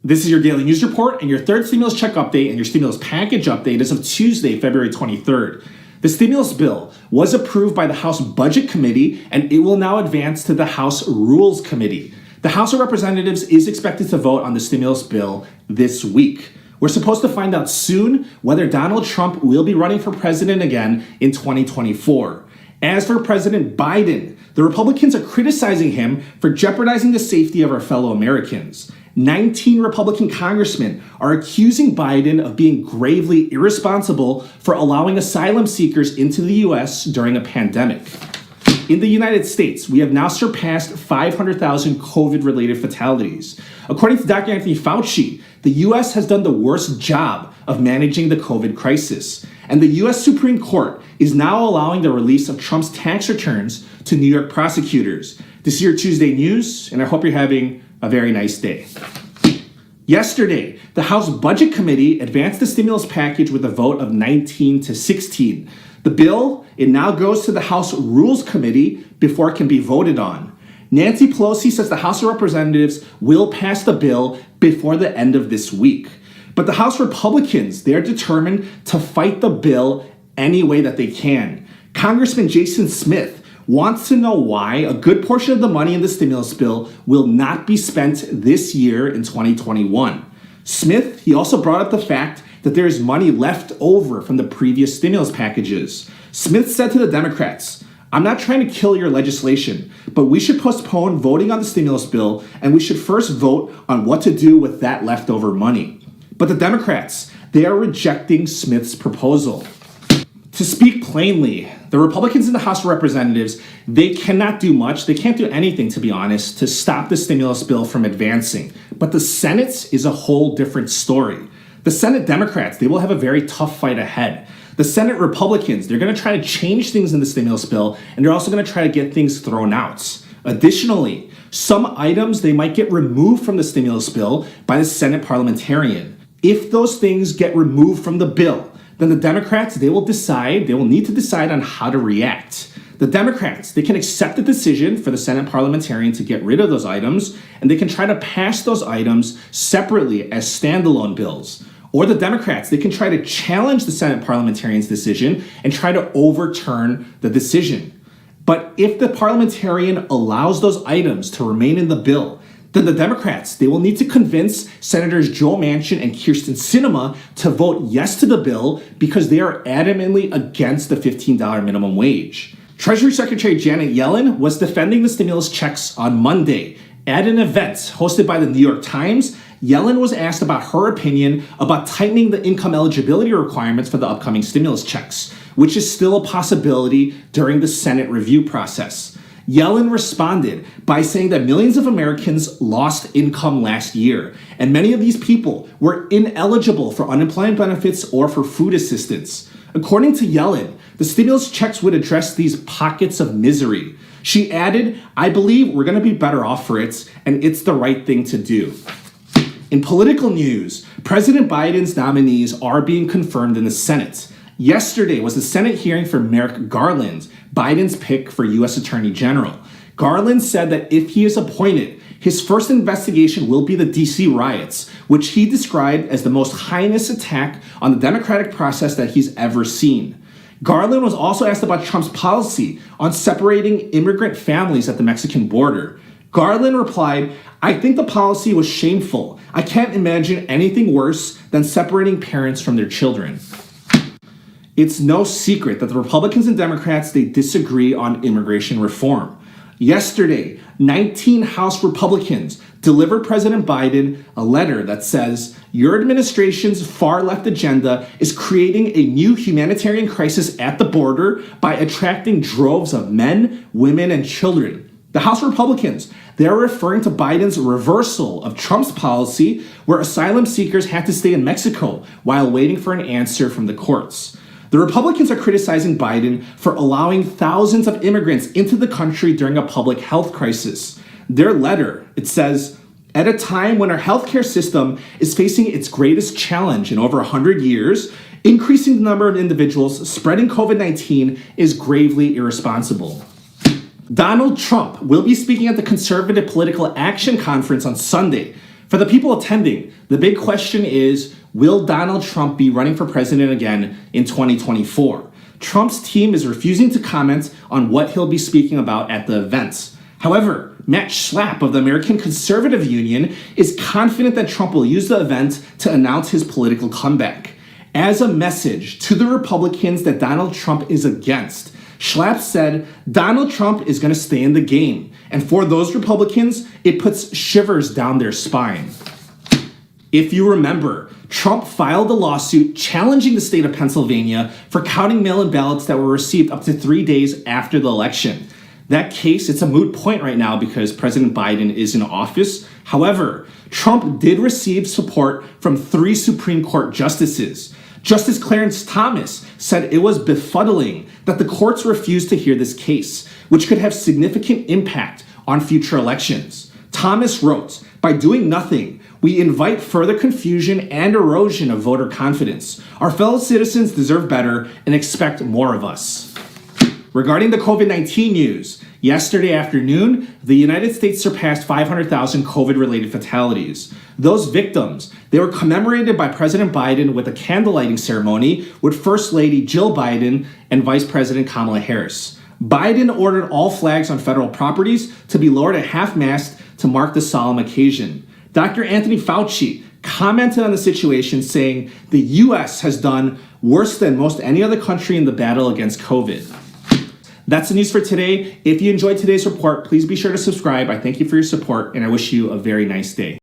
This is your daily news report and your third stimulus check update and your stimulus package update as of Tuesday, February 23rd. The stimulus bill was approved by the House Budget Committee and it will now advance to the House Rules Committee. The House of Representatives is expected to vote on the stimulus bill this week. We're supposed to find out soon whether Donald Trump will be running for president again in 2024. As for President Biden, the Republicans are criticizing him for jeopardizing the safety of our fellow Americans. 19 Republican congressmen are accusing Biden of being gravely irresponsible for allowing asylum seekers into the U.S. during a pandemic. In the United States, we have now surpassed 500,000 COVID-related fatalities. According to Dr. Anthony Fauci, the U.S. has done the worst job of managing the COVID crisis. And the U.S. Supreme Court is now allowing the release of Trump's tax returns to New York prosecutors. This is your Tuesday news, and I hope you're having a very nice day. Yesterday, the House Budget Committee advanced the stimulus package with a vote of 19 to 16. The bill, it now goes to the House Rules Committee before it can be voted on. Nancy Pelosi says the House of Representatives will pass the bill before the end of this week. But the House Republicans, they're determined to fight the bill any way that they can. Congressman Jason Smith wants to know why a good portion of the money in the stimulus bill will not be spent this year in 2021. Smith, he also brought up the fact that there is money left over from the previous stimulus packages. Smith said to the Democrats, "I'm not trying to kill your legislation, but we should postpone voting on the stimulus bill and we should first vote on what to do with that leftover money." But the Democrats, they are rejecting Smith's proposal. To speak plainly, the Republicans in the House of Representatives, they cannot do much, they can't do anything, to be honest, to stop the stimulus bill from advancing. But the Senate is a whole different story. The Senate Democrats, they will have a very tough fight ahead. The Senate Republicans, they're going to try to change things in the stimulus bill, and they're also going to try to get things thrown out. Additionally, some items, they might get removed from the stimulus bill by the Senate parliamentarian. If those things get removed from the bill, then the Democrats, they will need to decide on how to react. The Democrats, they can accept the decision for the Senate parliamentarian to get rid of those items, and they can try to pass those items separately as standalone bills. Or the Democrats, they can try to challenge the Senate parliamentarian's decision and try to overturn the decision. But if the parliamentarian allows those items to remain in the bill, then the Democrats, they will need to convince Senators Joe Manchin and Kyrsten Sinema to vote yes to the bill because they are adamantly against the $15 minimum wage. Treasury Secretary Janet Yellen was defending the stimulus checks on Monday. At an event hosted by the New York Times, Yellen was asked about her opinion about tightening the income eligibility requirements for the upcoming stimulus checks, which is still a possibility during the Senate review process. Yellen responded by saying that millions of Americans lost income last year, and many of these people were ineligible for unemployment benefits or for food assistance. According to Yellen, the stimulus checks would address these pockets of misery. She added, "I believe we're going to be better off for it, and it's the right thing to do." In political news, President Biden's nominees are being confirmed in the Senate. Yesterday was the Senate hearing for Merrick Garland, Biden's pick for U.S. Attorney General. Garland said that if he is appointed, his first investigation will be the D.C. riots, which he described as the most heinous attack on the democratic process that he's ever seen. Garland was also asked about Trump's policy on separating immigrant families at the Mexican border. Garland replied, "I think the policy was shameful. I can't imagine anything worse than separating parents from their children." It's no secret that the Republicans and Democrats, they disagree on immigration reform. Yesterday, 19 House Republicans delivered President Biden a letter that says, "Your administration's far-left agenda is creating a new humanitarian crisis at the border by attracting droves of men, women, and children." The House Republicans, they're referring to Biden's reversal of Trump's policy where asylum seekers had to stay in Mexico while waiting for an answer from the courts. The Republicans are criticizing Biden for allowing thousands of immigrants into the country during a public health crisis. Their letter, it says, "At a time when our healthcare system is facing its greatest challenge in over 100 years, increasing the number of individuals spreading COVID-19 is gravely irresponsible." Donald Trump will be speaking at the Conservative Political Action Conference on Sunday. For the people attending, the big question is, will Donald Trump be running for president again in 2024? Trump's team is refusing to comment on what he'll be speaking about at the event. However, Matt Schlapp of the American Conservative Union is confident that Trump will use the event to announce his political comeback. As a message to the Republicans that Donald Trump is against, Schlapp said Donald Trump is going to stay in the game. And for those Republicans, it puts shivers down their spine. If you remember, Trump filed a lawsuit challenging the state of Pennsylvania for counting mail-in ballots that were received up to 3 days after the election. That case, it's a moot point right now because President Biden is in office. However, Trump did receive support from 3 Supreme Court justices. Justice Clarence Thomas said it was befuddling that the courts refused to hear this case, which could have significant impact on future elections. Thomas wrote, "By doing nothing, we invite further confusion and erosion of voter confidence. Our fellow citizens deserve better and expect more of us." Regarding the COVID-19 news, yesterday afternoon, the United States surpassed 500,000 COVID-related fatalities. Those victims, they were commemorated by President Biden with a candlelighting ceremony with First Lady Jill Biden and Vice President Kamala Harris. Biden ordered all flags on federal properties to be lowered at half-mast to mark the solemn occasion. Dr. Anthony Fauci commented on the situation, saying the U.S. has done worse than most any other country in the battle against COVID. That's the news for today. If you enjoyed today's report, please be sure to subscribe. I thank you for your support, and I wish you a very nice day.